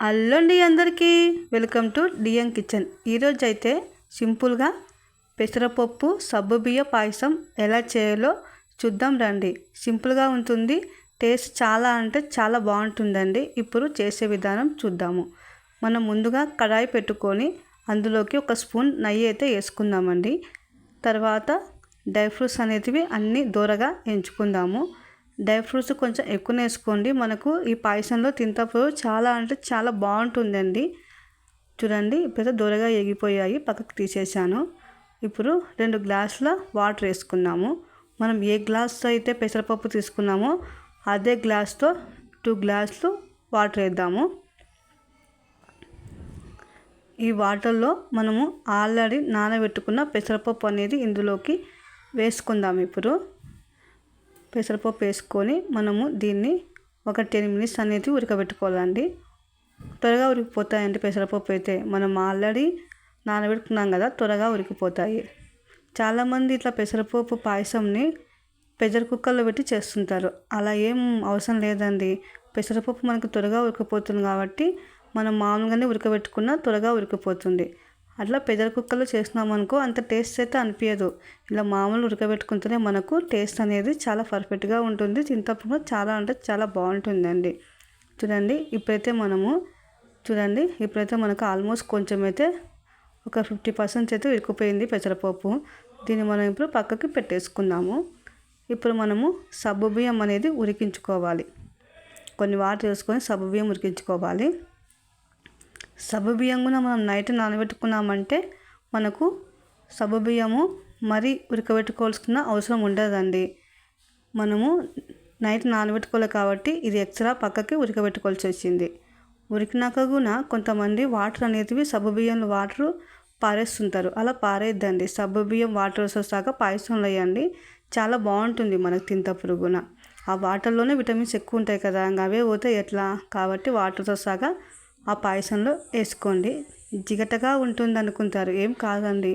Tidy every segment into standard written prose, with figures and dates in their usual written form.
Hello అండి అందరికీ welcome to DM kitchen. ఈరోజు అయితే సింపుల్గా పెసరపప్పు సగ్గుబియ్య పాయసం ఎలా చేయాలో చూద్దాం రండి. సింపుల్గా ఉంటుంది, టేస్ట్ చాలా అంటే చాలా బాగుంటుందండి. ఇప్పుడు చేసే విధానం చూద్దాము. మనం ముందుగా కడాయి పెట్టుకొని అందులోకి ఒక స్పూన్ నెయ్యి అయితే వేసుకుందామండి. తర్వాత డ్రై ఫ్రూట్స్ అనేటివి అన్నీ దూరగా ఎంచుకుందాము. డ్రై ఫ్రూట్స్ కొంచెం ఎక్కువ వేసుకోండి, మనకు ఈ పాయసంలో తింటప్పుడు చాలా అంటే చాలా బాగుంటుందండి. చూడండి, ఇప్పుడు దూరగా ఎగిపోయాయి, పక్కకు తీసేసాను. ఇప్పుడు 2 గ్లాసుల వాటర్ వేసుకున్నాము. మనం ఏ గ్లాస్తో అయితే పెసరపప్పు తీసుకున్నామో అదే గ్లాస్తో 2 గ్లాసులు వాటర్ వేద్దాము. ఈ వాటర్లో మనము ఆల్రెడీ నానబెట్టుకున్న పెసరపప్పు అనేది ఇందులోకి వేసుకుందాము. ఇప్పుడు పెసరపప్పు వేసుకొని మనము దీన్ని ఒక 10 మినిట్స్ అనేది ఉడకబెట్టుకోవాలండి. త్వరగా ఉడికిపోతాయండి పెసరపప్పు అయితే, మనం ఆల్రెడీ నానబెట్టుకున్నాం కదా, త్వరగా ఉడికిపోతాయి. చాలామంది ఇట్లా పెసరపప్పు పాయసంని ప్రెషర్ కుక్కర్లో పెట్టి చేస్తుంటారు. అలా ఏం అవసరం లేదండి. పెసరపప్పు మనకు త్వరగా ఉడికిపోతుంది కాబట్టి మనం మామూలుగానే ఉడకబెట్టుకున్న త్వరగా ఉడికిపోతుంది. అట్లా ప్రెషర్ కుక్కర్లో చేసినామనుకో అంత టేస్ట్ అయితే అనిపించదు. ఇలా మామూలు ఉడకబెట్టుకుంటేనే మనకు టేస్ట్ అనేది చాలా పర్ఫెక్ట్గా ఉంటుంది. తింటప్పుడు చాలా అంటే చాలా బాగుంటుందండి. చూడండి, ఇప్పుడైతే మనకు ఆల్మోస్ట్ కొంచెం అయితే ఒక 50% అయితే ఉడికిపోయింది పెసరపప్పు. దీన్ని మనం ఇప్పుడు పక్కకి పెట్టేసుకుందాము. ఇప్పుడు మనము సగ్గుబియ్యం అనేది ఉడికించుకోవాలి. కొన్ని వాటర్ వేసుకొని సగ్గుబియ్యం ఉడికించుకోవాలి. సగ్గుబియ్యం కూడా మనం నైట్ నానబెట్టుకున్నామంటే మనకు సగ్గుబియ్యము మరీ ఉడకబెట్టుకోవాల్సిన అవసరం ఉండదండి. మనము నైట్ నానబెట్టుకోవాలి కాబట్టి ఇది ఎక్స్ట్రా పక్కకి ఉడకబెట్టుకోవాల్సి వచ్చింది. ఉడికినాక కూడా కొంతమంది వాటర్ అనేటివి సగ్గుబియ్యంలో వాటర్ పారేస్తుంటారు. అలా పారేద్దండి. సగ్గుబియ్యం వాటర్ వచ్చేసాక పాయసంలో వేయండి, చాలా బాగుంటుంది మనకు తింటప్పుడు కూడా. ఆ వాటర్లోనే విటమిన్స్ ఎక్కువ ఉంటాయి కదా, ఇంకా అవే పోతే ఎట్లా, కాబట్టి వాటర్తో సహా ఆ పాయసంలో వేసుకోండి. జిగటగా ఉంటుంది అనుకుంటారు, ఏం కాదండి.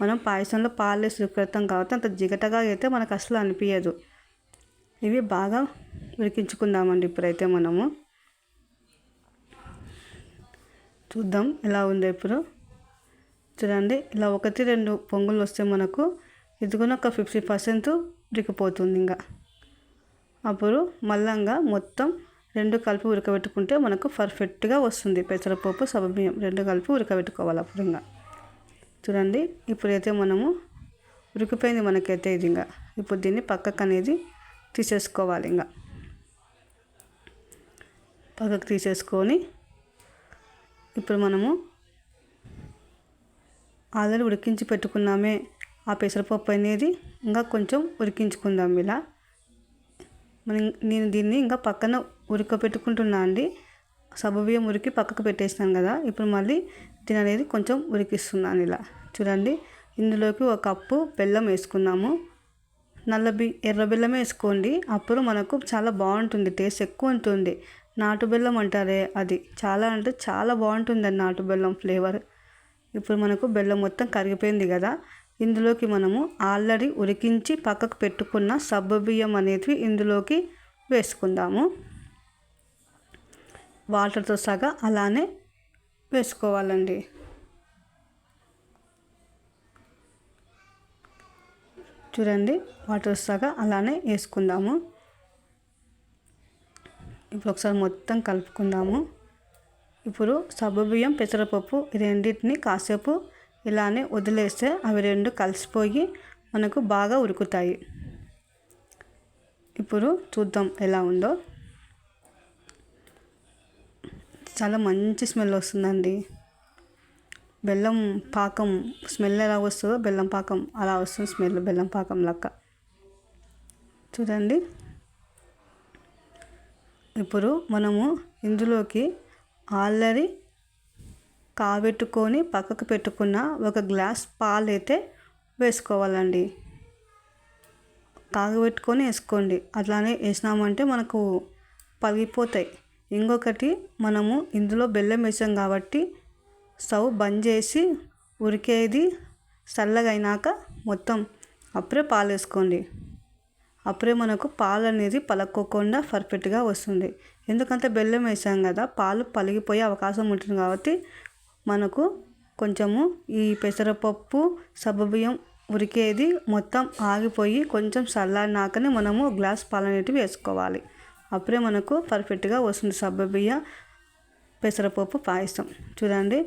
మనం పాయసంలో పాలు వేసి ఉడకబెడతాం కాబట్టి అంత జిగటగా అయితే మనకు అసలు అనిపించదు. ఇవి బాగా ఉడికించుకుందామండి. ఇప్పుడైతే మనము చూద్దాం ఎలా ఉందో. ఇప్పుడు చూడండి, ఇలా 1-2 పొంగులు వస్తే మనకు ఇది కూడా ఒక 50% ఉడికిపోతుంది. ఇంకా అప్పుడు మళ్ళంగా మొత్తం 2 కలిపి ఉడకబెట్టుకుంటే మనకు పర్ఫెక్ట్గా వస్తుంది. పెసరపప్పు సగ్గుబియ్యం 2 కలిపి ఉడకబెట్టుకోవాలి. అప్పుడు ఇంకా చూడండి, ఇప్పుడైతే మనము ఉడికిపోయింది మనకైతే ఇది. ఇంకా ఇప్పుడు దీన్ని పక్కకు అనేది తీసేసుకోవాలి. ఇంకా పక్కకు తీసేసుకొని ఇప్పుడు మనము ఆల్రెడీ ఉడికించి పెట్టుకున్నామే ఆ పెసరపప్పు అనేది ఇంకా కొంచెం ఉడికించుకుందాం. ఇలా నేను దీన్ని ఇంకా పక్కన ఉడకబెట్టుకుంటున్నా అండి. సగ్గుబియ్యం ఉడికి పక్కకు పెట్టేస్తాను కదా, ఇప్పుడు మళ్ళీ దీని అనేది కొంచెం ఉడికిస్తున్నాను. ఇలా చూడండి, ఇందులోకి 1 కప్పు బెల్లం వేసుకున్నాము. ఎర్ర బెల్లమే వేసుకోండి, అప్పుడు మనకు చాలా బాగుంటుంది, టేస్ట్ ఎక్కువ ఉంటుంది. నాటు బెల్లం అంటారే, అది చాలా అంటే చాలా బాగుంటుందండి నాటు బెల్లం ఫ్లేవర్. ఇప్పుడు మనకు బెల్లం మొత్తం కరిగిపోయింది కదా, ఇందులోకి మనము ఆల్రెడీ ఉడికించి పక్కకు పెట్టుకున్న సగ్గుబియ్యం అనేవి ఇందులోకి వేసుకుందాము. వాటర్తో సహా అలానే వేసుకోవాలండి. చూడండి, వాటర్ సహా అలానే వేసుకుందాము. ఇప్పుడు ఒకసారి మొత్తం కలుపుకుందాము. ఇప్పుడు సగ్గుబియ్యం పెసరపప్పు రెండింటిని కాసేపు ఇలానే వదిలేస్తే అవి 2 కలిసిపోయి మనకు బాగా ఉడుకుతాయి. ఇప్పుడు చూద్దాం ఎలా ఉందో. చాలా మంచి స్మెల్ వస్తుందండి. బెల్లం పాకం స్మెల్ ఎలా వస్తుందో బెల్లం పాకం అలా వస్తుంది స్మెల్, బెల్లం పాకం లెక్క. చూడండి, ఇప్పుడు మనము ఇందులోకి ఆల్రెడీ కాబెట్టుకొని పక్కకు పెట్టుకున్న 1 గ్లాస్ పాలు అయితే వేసుకోవాలండి. కాగబెట్టుకొని వేసుకోండి, అట్లానే వేసినామంటే మనకు పగిలిపోతాయి. ఇంకొకటి, మనము ఇందులో బెల్లం వేసాం కాబట్టి స్టవ్ బంద్ చేసి ఉడికేది చల్లగా అయినాక మొత్తం అప్పుడే పాలు వేసుకోండి. అప్పుడే మనకు పాలు అనేది పలక్కోకుండా పర్ఫెక్ట్గా వస్తుంది. ఎందుకంటే బెల్లం వేసాం కదా, పాలు పలిగిపోయే అవకాశం ఉంటుంది కాబట్టి మనకు కొంచెము ఈ పెసరపప్పు సగ్గుబియ్యం ఉడికేది మొత్తం ఆగిపోయి కొంచెం చల్లారినాకనే మనము గ్లాస్ పాలు అనేటివి వేసుకోవాలి. అప్పుడే మనకు పర్ఫెక్ట్గా వస్తుంది సగ్గుబియ్య పెసరపప్పు పాయసం. చూడండి,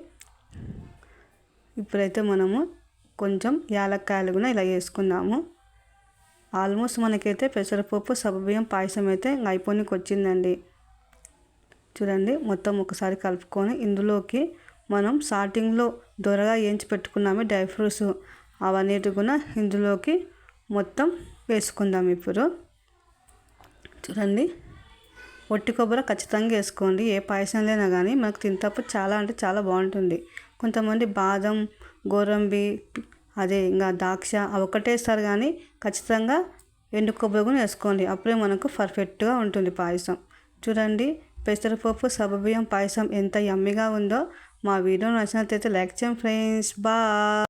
ఇప్పుడైతే మనము కొంచెం యాలక్కాయలు కూడా ఇలా వేసుకుందాము. ఆల్మోస్ట్ మనకైతే పెసరపప్పు సగ్గుబియ్యం పాయసం అయితే అయిపోనికి వచ్చిందండి. చూడండి, మొత్తం ఒకసారి కలుపుకొని ఇందులోకి మనం స్టార్టింగ్లో దొరగా వేయించి పెట్టుకున్నామే డ్రై ఫ్రూట్స్, అవన్నిటి కూడా ఇందులోకి మొత్తం వేసుకుందాం. ఇప్పుడు చూడండి, ఒట్టి కొబ్బరి ఖచ్చితంగా వేసుకోండి. ఏ పాయసంలోనైనా కానీ మనకు తింటప్పుడు చాలా అంటే చాలా బాగుంటుంది. కొంతమంది బాదం, గోడంబి, అదే ఇంకా ద్రాక్ష అవి ఒకటేస్తారు, కానీ ఖచ్చితంగా ఎండు కొబ్బరి కూడా వేసుకోండి. అప్పుడే మనకు పర్ఫెక్ట్గా ఉంటుంది పాయసం. చూడండి, పెసరపప్పు సగ్గుబియ్యం పాయసం ఎంత యమ్మీగా ఉందో. మా వీడియో నచ్చినట్లయితే లైక్ చేయండి ఫ్రెండ్స్. బాయ్.